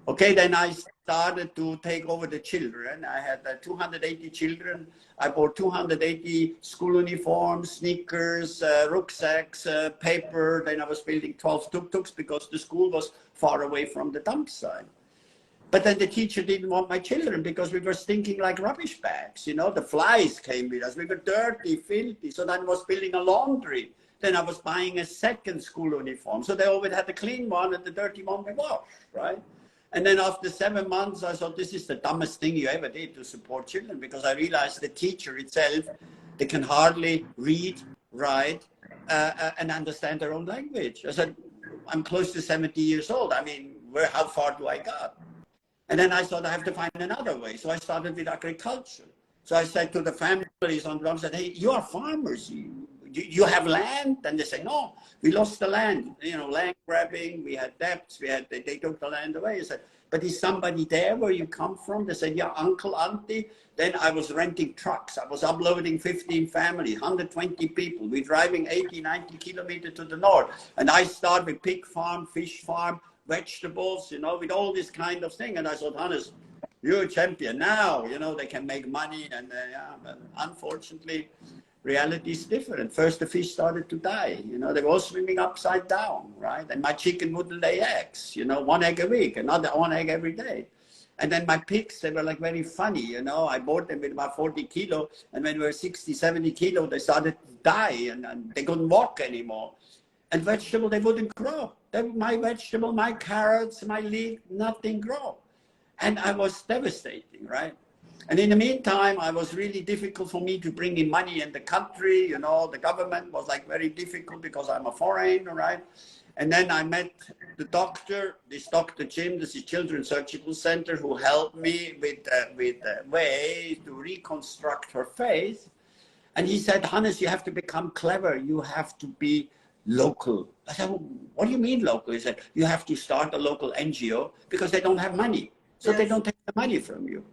Okay, then I started to take over the children. I had 280 children. I bought 280 school uniforms, sneakers, rucksacks, paper. Then I was building 12 tuk-tuks because the school was far away from the dump site. But then the teacher didn't want my children because we were stinking like rubbish bags. You know, the flies came with us. We were dirty, filthy. So then I was building a laundry. Then I was buying a second school uniform. So they always had the clean one and the dirty one we washed, right? And then after 7 months, I thought, this is the dumbest thing you ever did to support children, because I realized the teacher itself, they can hardly read, write, and understand their own language. I said, I'm close to 70 years old. I mean, how far do I got? And then I thought I have to find another way. So I started with agriculture. So I said to the families on the farm, I said, hey, you are farmers. You have land? And they say, no, we lost the land. You know, land grabbing, we had debts, they took the land away. I said, but is somebody there where you come from? They said, yeah, uncle, auntie. Then I was renting trucks. I was uploading 15 families, 120 people. We're driving 80, 90 kilometers to the north. And I started with pig farm, fish farm, vegetables, you know, with all this kind of thing. And I thought, Hannes, you're a champion now. You know, they can make money. And but unfortunately, reality is different. First, the fish started to die. You know, they were all swimming upside down, right? And my chicken wouldn't lay eggs, you know, 1 egg a week, another 1 egg every day. And then my pigs, they were like very funny, you know. I bought them with about 40 kilo. And when we were 60, 70 kilo, they started to die and they couldn't walk anymore. And vegetable, they wouldn't grow. My vegetable, my carrots, my leek, nothing grow. And I was devastating, right? And in the meantime, it was really difficult for me to bring in money in the country. You know, the government was like very difficult because I'm a foreigner, right? And then I met the doctor, this Dr. Jim, this is Children's Surgical Center, who helped me with way to reconstruct her face. And he said, Hannes, you have to become clever. You have to be local. I said, well, what do you mean local? He said, you have to start a local NGO because they don't have money. So they don't take the money from you.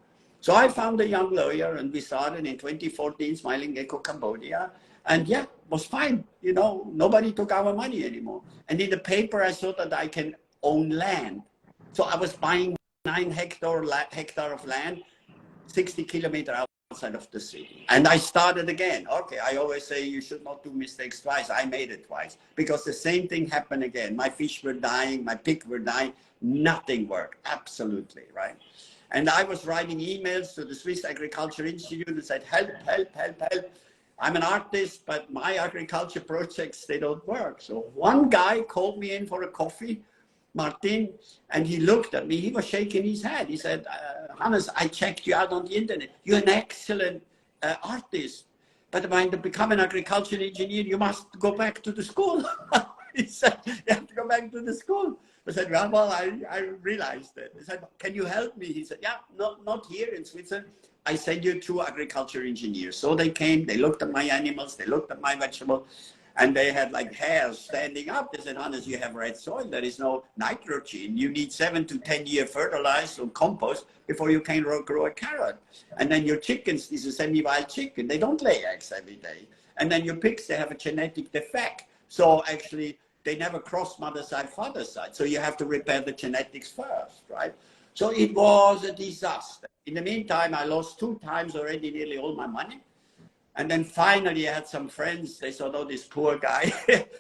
So I found a young lawyer and we started in 2014, Smiling Gecko, Cambodia. And yeah, it was fine. You know, nobody took our money anymore. And in the paper, I thought that I can own land. So I was buying 9 hectare of land, 60 kilometers outside of the city. And I started again. Okay, I always say you should not do mistakes twice. I made it twice because the same thing happened again. My fish were dying, my pig were dying. Nothing worked, absolutely, right? And I was writing emails to the Swiss Agriculture Institute and said, help, help, help, help. I'm an artist, but my agriculture projects, they don't work. So one guy called me in for a coffee, Martin, and he looked at me. He was shaking his head. He said, Hannes, I checked you out on the internet. You're an excellent artist. But when you become an agricultural engineer, you must go back to the school. He said, you have to go back to the school. I said, well, I realized it. I said, can you help me? He said, yeah, not here in Switzerland. I send you 2 agriculture engineers. So they came, they looked at my animals, they looked at my vegetables. And they had like hairs standing up. They said, Hannes, you have red soil. There is no nitrogen. You need 7 to 10 year fertilizer or compost before you can grow a carrot. And then your chickens, this is a semi-wild chicken. They don't lay eggs every day. And then your pigs, they have a genetic defect. So actually, they never cross mother side, father side. So you have to repair the genetics first, right? So it was a disaster. In the meantime, I lost 2 times already nearly all my money. And then finally I had some friends, they thought, oh, this poor guy,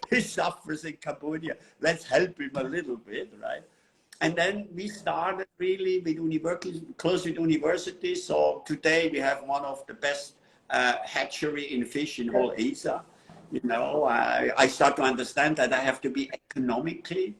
he suffers in Cambodia. Let's help him a little bit, right? And then we started really with close with universities. So today we have one of the best hatchery in fish in whole Asia. You know, I start to understand that I have to be economically.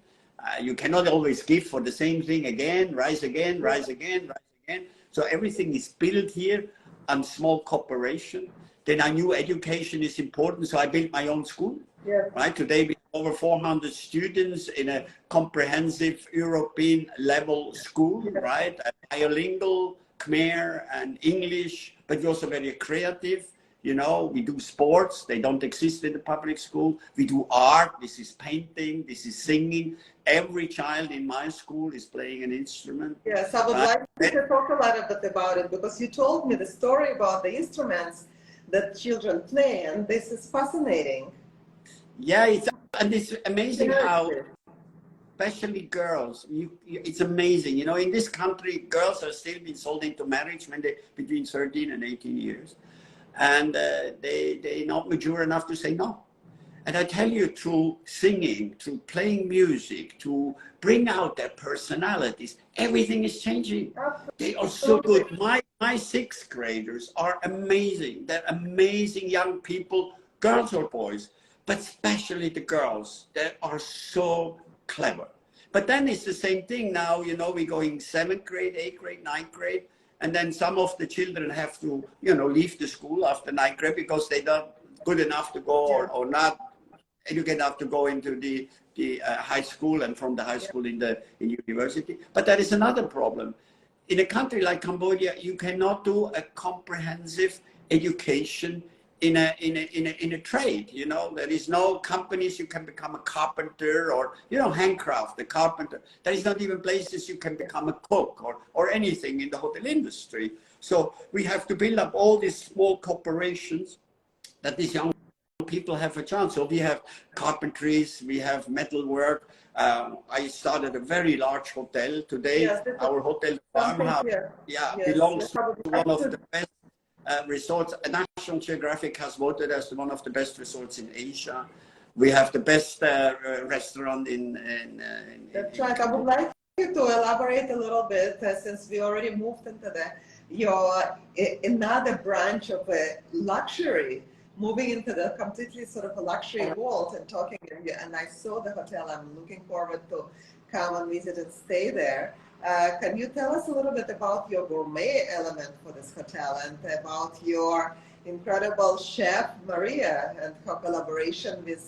You cannot always give for the same thing again, rise again, rise again, rise again. So everything is built here on small cooperation. Then I knew education is important, so I built my own school. Yeah. Right. Today we have over 400 students in a comprehensive European level school. Yeah. Right, bilingual, Khmer and English, but we're also very creative. You know, we do sports, they don't exist in the public school. We do art, this is painting, this is singing. Every child in my school is playing an instrument. Yes, I would like to talk a little bit about it, because you told me the story about the instruments that children play, and this is fascinating. Yeah, it's amazing how, especially girls, it's amazing. You know, in this country, girls are still being sold into marriage when they're between 13 and 18 years. And they're not mature enough to say no. And I tell you, through singing, through playing music, to bring out their personalities, everything is changing. They are so good. My 6th graders are amazing. They're amazing young people, girls or boys, but especially the girls. They are so clever. But then it's the same thing now. You know, we're going 7th grade, 8th grade, 9th grade. And then some of the children have to, you know, leave the school after 9th grade because they're not good enough to go or not educated enough to go into the high school, and from the high school in university. But that is another problem. In a country like Cambodia, you cannot do a comprehensive education in a trade. You know, there is no companies you can become a carpenter, or, you know, handcraft, a carpenter. There is not even places you can become a cook or anything in the hotel industry. So we have to build up all these small corporations that these young people have a chance. So we have carpentries, we have metal work. I started a very large hotel today. Yes, our hotel farmhouse belongs to one of the best resorts. National Geographic has voted as one of the best resorts in Asia. We have the best restaurant in That's right. I would like you to elaborate a little bit, since we already moved into your another branch of luxury, moving into the completely sort of a luxury world and talking. And I saw the hotel. I'm looking forward to come and visit and stay there. Can you tell us a little bit about your gourmet element for this hotel, and about your incredible chef, Maria, and her collaboration with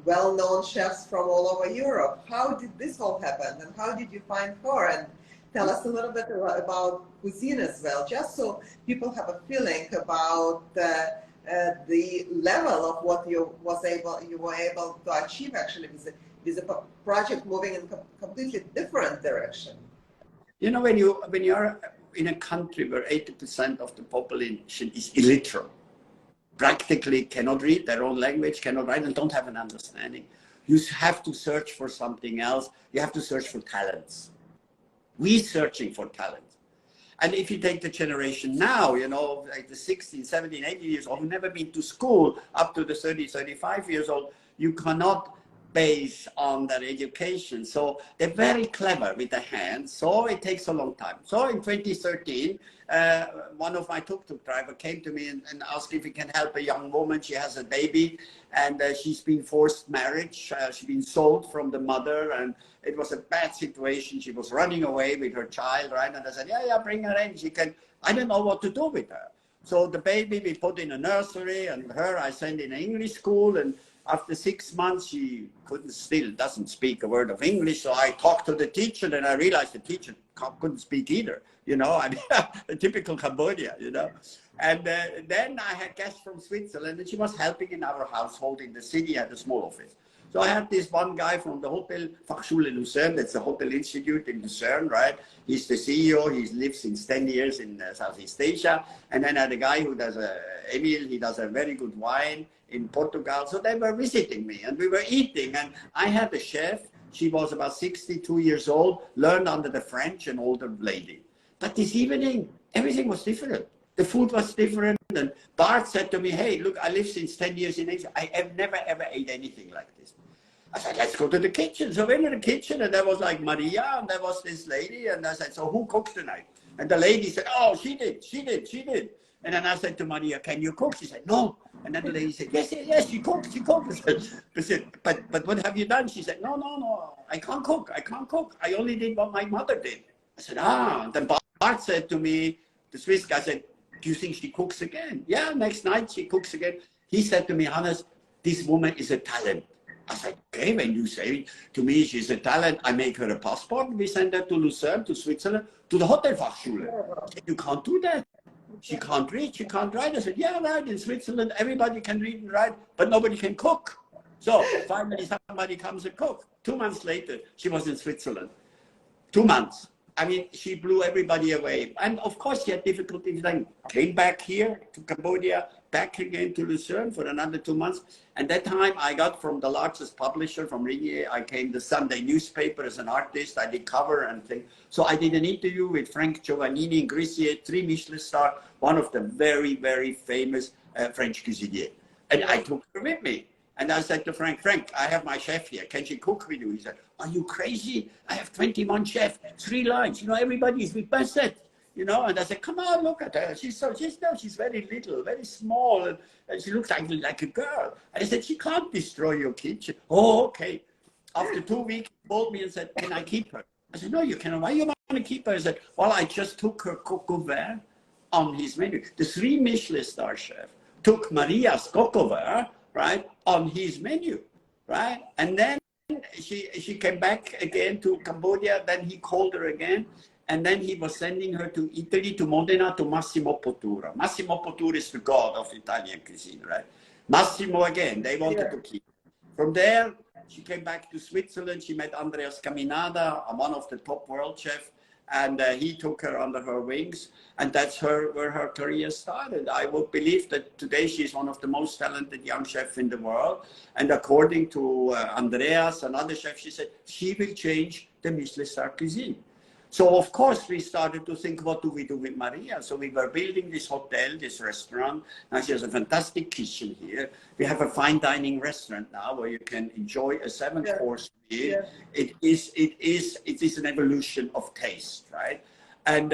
well-known chefs from all over Europe? How did this all happen, and how did you find her? And tell us a little bit about cuisine as well, just so people have a feeling about the level of what you were able to achieve actually with a project moving in a completely different direction. You know, when you are in a country where 80% of the population is illiterate, practically cannot read their own language, cannot write, and don't have an understanding, you have to search for something else. You have to search for talents. We're searching for talent. And if you take the generation now, you know, like the 16, 17, 18 years old, who've never been to school, up to the 30, 35 years old, you cannot base on their education. So they're very clever with the hands. So it takes a long time. So in 2013, one of my tuk-tuk driver came to me and asked if he can help a young woman. She has a baby, and she's been forced marriage. She's been sold from the mother, and it was a bad situation. She was running away with her child, right? And I said, yeah, bring her in. She can, I don't know what to do with her. So the baby we put in a nursery, and her I sent in an English school, and after 6 months, she doesn't speak a word of English. So I talked to the teacher, and I realized the teacher couldn't speak either. You know, I mean, a typical Cambodia, you know. And then I had guests from Switzerland, and she was helping in our household in the city at a small office. So I had this one guy from the Hotel Fachschule Lucerne, that's the Hotel Institute in Lucerne, right? He's the CEO, he lives since 10 years in Southeast Asia. And then I had a guy who does Emil, he does a very good wine in Portugal. So they were visiting me, and we were eating. And I had a chef, she was about 62 years old, learned under the French, an older lady. But this evening, everything was different. The food was different. And Bart said to me, hey, look, I live since 10 years in Asia. I have never, ever ate anything like this. I said, let's go to the kitchen. So we went to the kitchen, and there was like Maria, and there was this lady. And I said, so who cooked tonight? And the lady said, oh, she did. And then I said to Maria, can you cook? She said, no. And then the lady said, yes, she cooked. I said, but what have you done? She said, no, I can't cook. I only did what my mother did. I said, And then Bart said to me, the Swiss guy said, do you think she cooks again? Yeah, next night she cooks again. He said to me, Hannes, this woman is a talent. I said, okay, when you say to me she's a talent, I make her a passport. We send her to Lucerne, to Switzerland, to the Hotel Fachschule. You can't do that. She can't read, she can't write. I said, yeah, right, in Switzerland, everybody can read and write, but nobody can cook. So finally somebody comes and cook. 2 months later, she was in Switzerland. 2 months. I mean, she blew everybody away. And of course, she had difficulties. Then came back here to Cambodia, back again to Lucerne for another 2 months. And that time I got from the largest publisher, from Ringier, I came the Sunday newspaper as an artist. I did cover and things. So I did an interview with Frank Giovannini in Grissier, 3 Michelin star, one of the very, very famous French cuisiniers. And I took her with me. And I said to Frank, I have my chef here. Can she cook with you? He said, are you crazy? I have 21 chefs, 3 lines. You know, everybody is with Basset. You know, and I said, come on, look at her. She's very little, very small, and she looks like a girl. And I said, she can't destroy your kitchen. Oh, okay. After 2 weeks, he called me and said, can I keep her? I said, no, you cannot. Why you want to keep her? I said, well, I just took her coq au vin on his menu. The 3 Michelin star chef took Maria's coq au vin, right, on his menu, right? And then she came back again to Cambodia. Then he called her again. And then he was sending her to Italy, to Modena, to Massimo Bottura. Massimo Bottura is the god of Italian cuisine, right? Massimo again, they wanted to keep. From there, she came back to Switzerland. She met Andreas Caminada, one of the top world chefs, and he took her under her wings. And that's where her career started. I would believe that today she's one of the most talented young chefs in the world. And according to Andreas, another chef, she said, she will change the Michelin star cuisine. So of course we started to think, what do we do with Maria? So we were building this hotel, this restaurant. Now she has a fantastic kitchen here. We have a fine dining restaurant now where you can enjoy a 7-course meal. It is an evolution of taste, right? And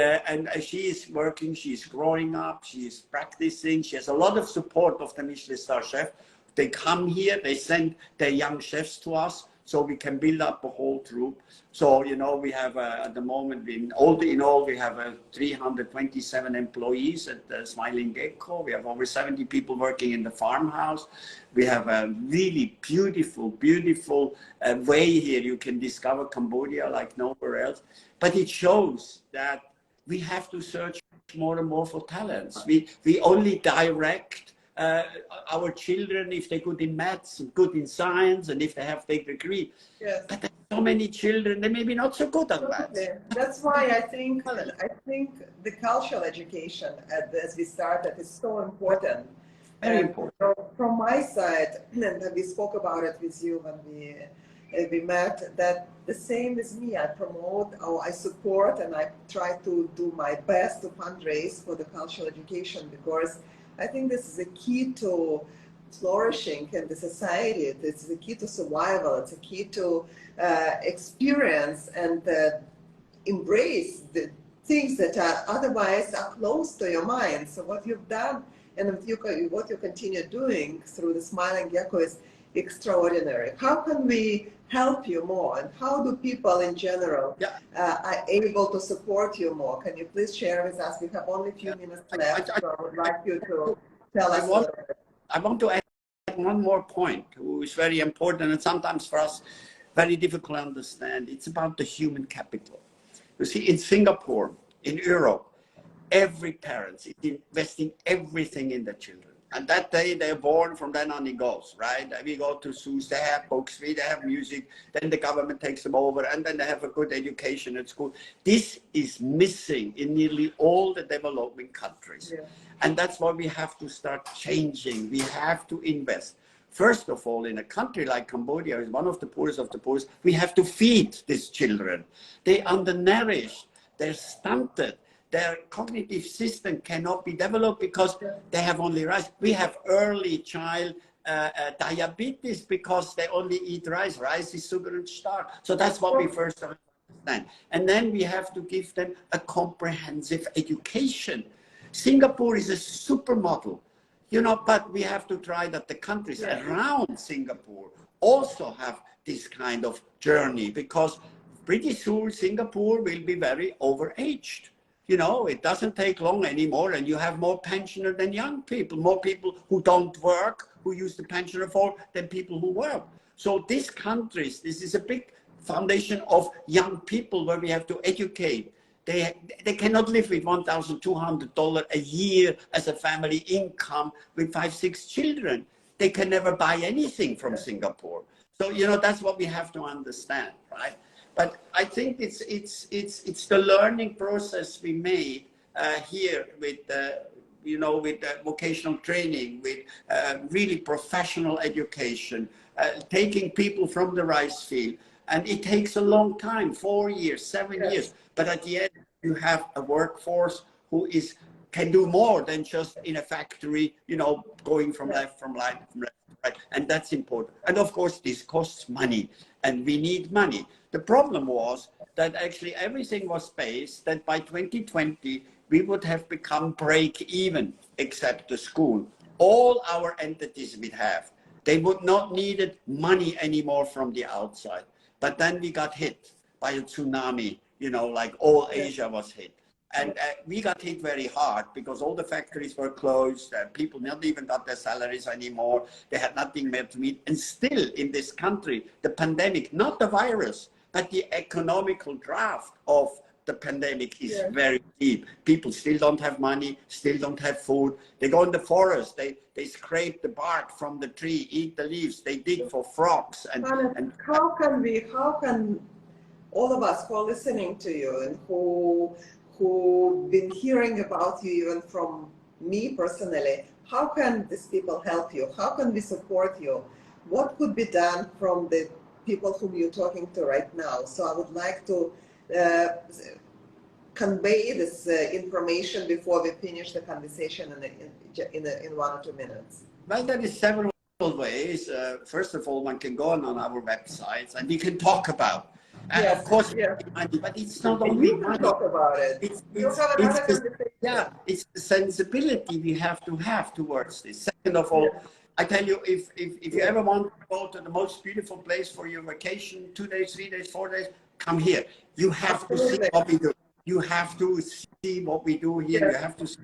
she is working, she's growing up, she's practicing. She has a lot of support of the Michelin star chef. They come here, they send their young chefs to us, so we can build up a whole troupe. So, you know, we have at the moment, in all, we have 327 employees at the Smiling Gecko. We have over 70 people working in the farmhouse. We have a really beautiful, beautiful way here. You can discover Cambodia like nowhere else. But it shows that we have to search more and more for talents. We only direct our children if they're good in maths, good in science, and if they have their degree. Yes. But there are so many children, they may be not so good at maths. That's why I think the cultural education, as we started, is so important. Very important. From my side, and we spoke about it with you when we met, that the same as me, I promote, or I support, and I try to do my best to fundraise for the cultural education, because I think this is a key to flourishing in the society. It's the key to survival. It's a key to experience and embrace the things that are otherwise are close to your mind. So what you've done and what you continue doing through the Smiling Gecko is extraordinary. How can we help you more, and how do people in general are able to support you more? Can you please share with us? We have only a few minutes left, so I would like you to tell us a little bit. I want to add one more point, which is very important and sometimes for us very difficult to understand. It's about the human capital. You see, in Singapore, in Europe, every parent is investing everything in the children. And that day they're born, from then on it goes, right? We go to zoos, they have books, they have music, then the government takes them over, and then they have a good education at school. This is missing in nearly all the developing countries. Yeah. And that's why we have to start changing. We have to invest. First of all, in a country like Cambodia, is one of the poorest of the poorest, we have to feed these children. They're undernourished, they're stunted. Their cognitive system cannot be developed because they have only rice. We have early child diabetes because they only eat rice. Rice is sugar and starch. So that's what we first understand. And then we have to give them a comprehensive education. Singapore is a supermodel, you know, but we have to try that the countries around Singapore also have this kind of journey, because pretty soon Singapore will be very overaged. You know, it doesn't take long anymore, and you have more pensioners than young people, more people who don't work, who use the pensioner for, than people who work. So these countries, this is a big foundation of young people where we have to educate. They cannot live with $1,200 a year as a family income with 5, 6 children. They can never buy anything from Singapore. So, you know, that's what we have to understand, right? But I think it's the learning process we made here with, you know, with vocational training, with really professional education, taking people from the rice field. And it takes a long time, 4 years, 7 years. But at the end, you have a workforce who can do more than just in a factory, you know, going from left, from right. And that's important. And of course, this costs money, and we need money. The problem was that actually everything was based that by 2020, we would have become break even, except the school. All our entities would have. They would not need money anymore from the outside. But then we got hit by a tsunami, you know, like all Asia was hit. And we got hit very hard because all the factories were closed. People not even got their salaries anymore. They had nothing more to eat. And still in this country, the pandemic, not the virus, but the economical draft of the pandemic is very deep. People still don't have money, still don't have food. They go in the forest, they scrape the bark from the tree, eat the leaves, they dig for frogs. And how can all of us who are listening to you and who've been hearing about you, even from me personally, how can these people help you? How can we support you? What could be done from the people whom you're talking to right now? So I would like to convey this information before we finish the conversation in 1 or 2 minutes. Well, there is several ways. First of all, one can go on our websites and we can talk about. Of course, money, but it's not only money. Talk about it. It's the sensibility we have towards this. Second of all, I tell you, if you ever want to go to the most beautiful place for your vacation, 2 days, 3 days, 4 days, come here. You have to see what we do. You have to see what we do here. You have to see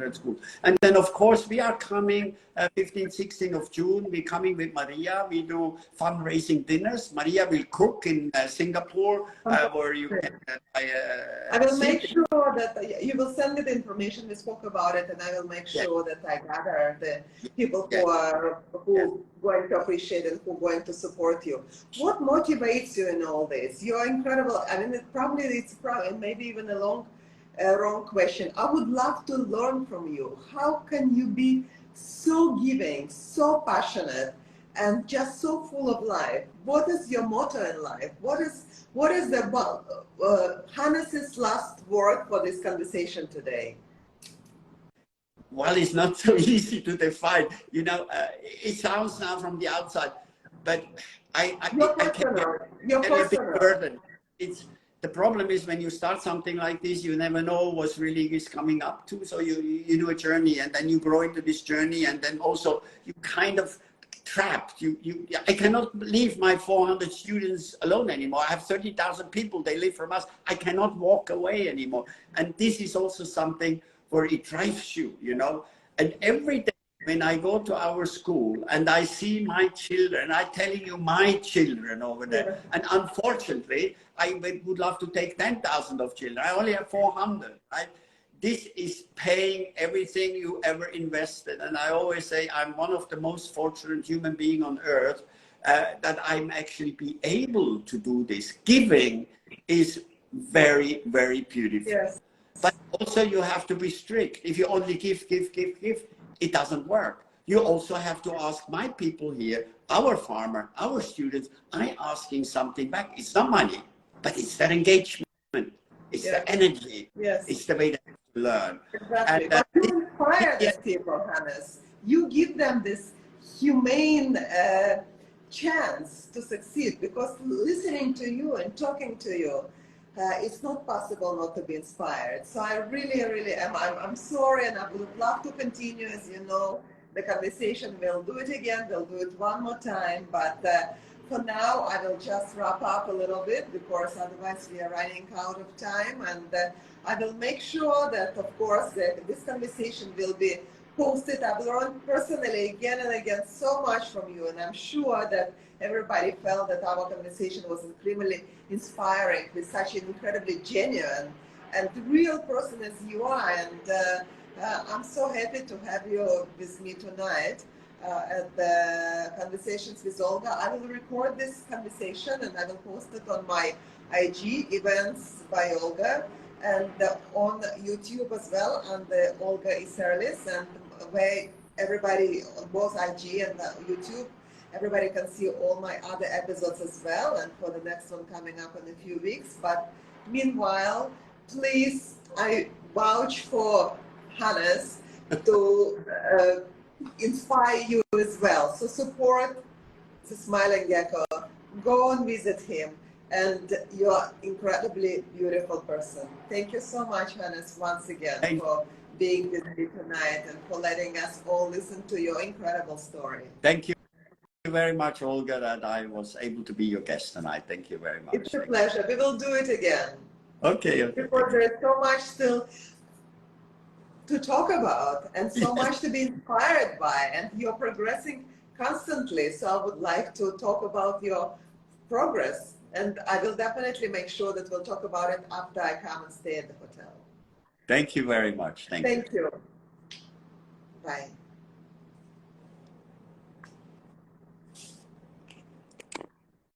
at school. And then, of course, we are coming 15th, 16th of June. We're coming with Maria. We do fundraising dinners. Maria will cook in Singapore, where you can I will make sure that you will send me the information. We spoke about it, and I will make sure that I gather the people who are going to appreciate and who are going to support you. What motivates you in all this? You are incredible. I mean, it's probably maybe even a wrong question. I would love to learn from you. How can you be so giving, so passionate, and just so full of life? What is your motto in life? What is the Hannes's last word for this conversation today? Well, it's not so easy to define. You know, it sounds now from the outside, but I can get a big burden. The problem is when you start something like this, you never know what's really is coming up to. So you do a journey, and then you grow into this journey, and then also you kind of trapped. I cannot leave my 400 students alone anymore. I have 30,000 people. They live from us. I cannot walk away anymore. And this is also something where it drives you, you know. And every day when I go to our school and I see my children, I'm telling you, my children over there, and unfortunately, I would love to take 10,000 of children. I only have 400, right? This is paying everything you ever invested. And I always say I'm one of the most fortunate human beings on earth that I'm actually be able to do this. Giving is very, very beautiful. Yes. But also you have to be strict. If you only give, it doesn't work. You also have to ask my people here, our farmer, our students, I'm asking something back. It's not money, but it's that engagement. It's the energy. Yes. It's the way they have to learn. Exactly. And, but you inspire these people, Hannes. You give them this humane chance to succeed, because listening to you and talking to you, it's not possible not to be inspired. So I really, really am. I'm sorry, and I would love to continue. As you know, the conversation, we'll do it again. We'll do it one more time. But for now, I will just wrap up a little bit, because otherwise we are running out of time. And I will make sure that, of course, that this conversation will be posted. I've learned personally again and again so much from you, and I'm sure that everybody felt that our conversation was incredibly inspiring, with such an incredibly genuine and real person as you are. And I'm so happy to have you with me tonight at the Conversations with Olga. I will record this conversation and I will post it on my IG, Events by Olga, and on YouTube as well, and Olga Iserlis, and where everybody on both IG and YouTube, everybody can see all my other episodes as well, and for the next one coming up in a few weeks. But meanwhile, please, I vouch for Hannes to inspire you as well. So support the Smiling Gecko, go and visit him, and you're incredibly beautiful person. Thank you so much, Hannes, once again for being with me tonight and for letting us all listen to your incredible story. Thank you very much, Olga, that I was able to be your guest tonight. Thank you very much. It's a pleasure. We will do it again. Okay. Because there is so much still to talk about and so much to be inspired by, and you're progressing constantly. So I would like to talk about your progress, and I will definitely make sure that we'll talk about it after I come and stay at the hotel. Thank you very much. Thank you. Thank you. Bye.